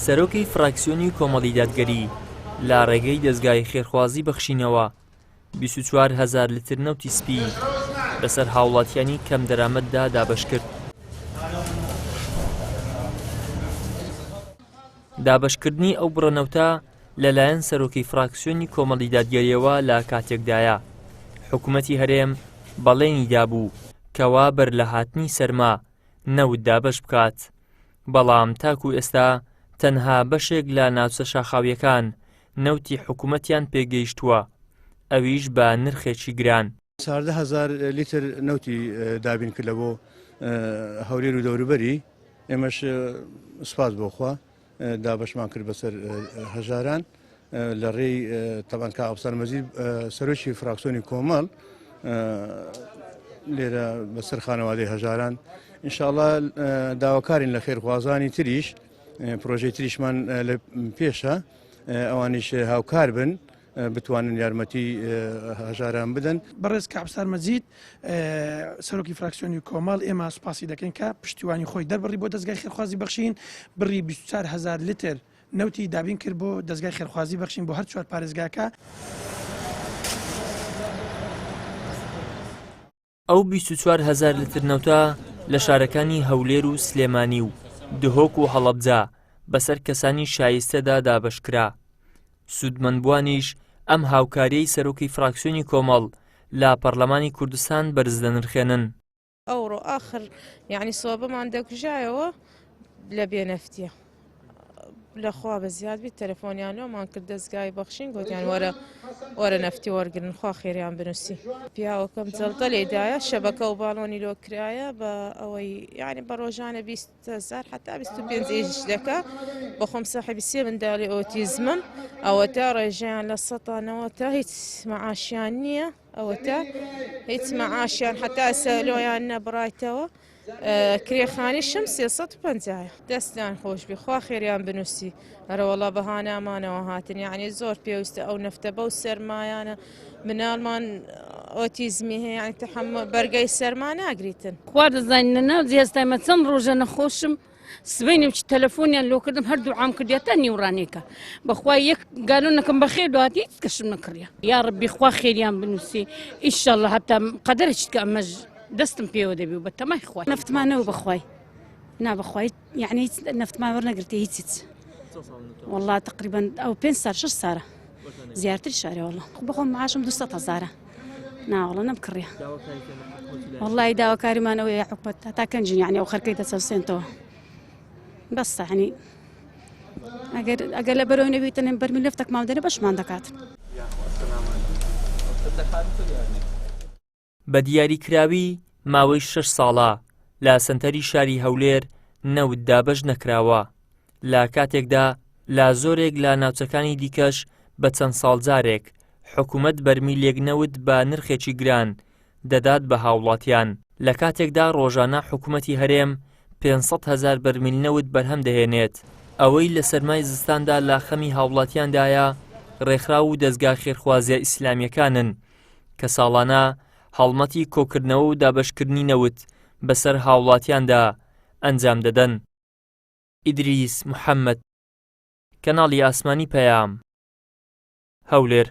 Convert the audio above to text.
سەرۆکی فراکسیۆنی کۆمەڵی دادگەری لە ڕێگەی دەستگای خێرخوازی بەخشینەوە 24,000 لتر نەوتی سپی بەسەر هاوڵاتیانی کەم دەرامەتدا دابەش کرد. دابەشکردنی ئەو بڕەنەوتە لەلایەن سەرۆکی فراکسیۆنی کۆمەڵی دادگەریەوە لە کاتێکدایە حکوومەتی هەرێم بەڵێنی دابوو کەوا بەر لە هاتنی سەرما نەوت دابەش بکات، بەڵام تاکو ئێستا تەنها بەشێک لە ناوچە شاخاویەکان نەوتی حکوومەتیان پێگەیشتووە، ئەویش بە نرخێکی گران. 14,000 لیتر نەوتی دابین کرد لە بۆ هەولێر و دەوروبەری. ئێمەش سوپاس بۆخوا دابەشمان کرد بەسەر هەژاران لە ڕێی تەبەن کا ئەفسەر مەجید سەرۆکی فراکسیۆنی کۆمەڵ لێرە بەسەر خانەوادەی هەژاران. ئینشاءڵڵا داواکارین لە خێرخوازانی تریش، پرۆژەی تریشمان لە پێشە، ئەوانیش هاوکار بن بتوانن یارمەتی هەژاران بدەن. بەڕێز کابسار مەجید سەرۆکی فراکسیۆنی کۆمەڵ ئێمە سوپاسی دەکەین کە پشتیوانی خۆی دەربڕی بۆ دەستگای خێرخوازی بەخشین، بڕی 24,000 لتر نەوتی دابین کرد بۆ دەستگای خێرخوازی بەخشین بۆ هەر چوار پارێزگاکە. ئەو 24,000 لتر نەوتە لە شارەکانی هەولێر و سلێمانی و دهۆک و هەڵەبجە بەسەر کەسانی شایستەدا دابەشکرا. سوودمەندبوانیش ئەم هاوکاریەی سەرۆکی فراکسیۆنی کۆمەڵ لە پەرلەمانی کوردستان بەرز دەنرخێنن. ئەوڕۆ ئاخر یعنی سۆبەمان دەکوژایەوە لە بێنەفتیە لەخوا بە زیاد بیت تەلەفۆنیانەوەمان کرد دەستگای بەخشین، گوتیان وەرە نەفتی وەرگن، خوا خێریان بنووسی. پیاوەکەم جەڵتە لێدایە شەبەکە و باڵۆنی لۆ کرایە بە ئەوەی یعنی بە ڕۆژانە 20,000 حتا 25 دەکە. بەخۆم ساحیبی سێ منداڵی ئۆتیزمم، ئەوەتە ڕێژیان لە سەتانەوە تا هیچ مەعاشیان نییە، ئەوەتە هیچ مەعاشیان حتا سەلۆیان نەبڕایتەوە. کرێخانی شەم 350 دەستیان خۆشبی، خوا خێریان بنووسی. هەرەوەڵا بەهانامانەوە هاتن، یعنی زۆر پێویستە ئەو نەفتە بەو سەرمایانە مناڵمان ئۆتیزمی هەیە، یعنی تەحەمل بەرگەی سەرما ناگریتن. خوا دەزانینە ناو جێستایمە چەند ڕۆژە نەخۆشم سبەینم چ تەلەفۆنیان لۆ کردم هەردوو عام کردیاتە نیوڕانێکە بەخوا یەک گالۆنەکەم بەخێر دوات هیچ کەشم نەکڕیە. یا ڕەبی خوا خێریان بنووسی ئیشەڵڵا هەتا قەدەرێکت کە ئەمەش دەستم پێوە دەبی و بە تەمای خوا نەفتمانەوە بەخوای نا بەخوای یعنی هیچ نەفتمان وەرنەگرتێ هیچ والله تقریبا ئەو 5 سال 6 ساڵە زیاتر شارێ والله بەخۆم معاشم 200,000 ناوەڵە نەمکڕیە والله داواکاریمانەوەی حکومەت هەتا کەنجین یعنی ئەو خەرکەی دەچەوسێنتەوە بەس یعنی ئەگەر لە بەرەوەی نەبێتن بەرمی نەفتێکمان بدەنێ بەشمان دەکات. بە دیاریکراوی ماوەی 6 ساڵە لە سەنتەری شاری هەولێر نەوت دابەش نەکراوە، لە کاتێکدا لە زۆرێک لە ناوچەکانی دیکەش بە چەند ساڵجارێک حکوومەت بەرمیلێک نەوت بە نرخێکی گران دەدات بە هاوڵاتیان، لە کاتێکدا ڕۆژانە حکوومەتی هەرێم 500,000 بەرمیل نەوت بەرهەم دەهێنێت. ئەوەی لە سەرمای زستاندا لە خەمی هاوڵاتیاندایە ڕێکخرا و دەستگا خێرخوازیە ئیسلامیەکانن کە ساڵانە هەڵمەتی کۆکردنەوە و دابەشکردنی نەوت بەسەر هاوڵاتیاندا ئەنجام دەدەن. ئیدریس محەممەد، کەناڵی ئاسمانی پەیام، هەولێر.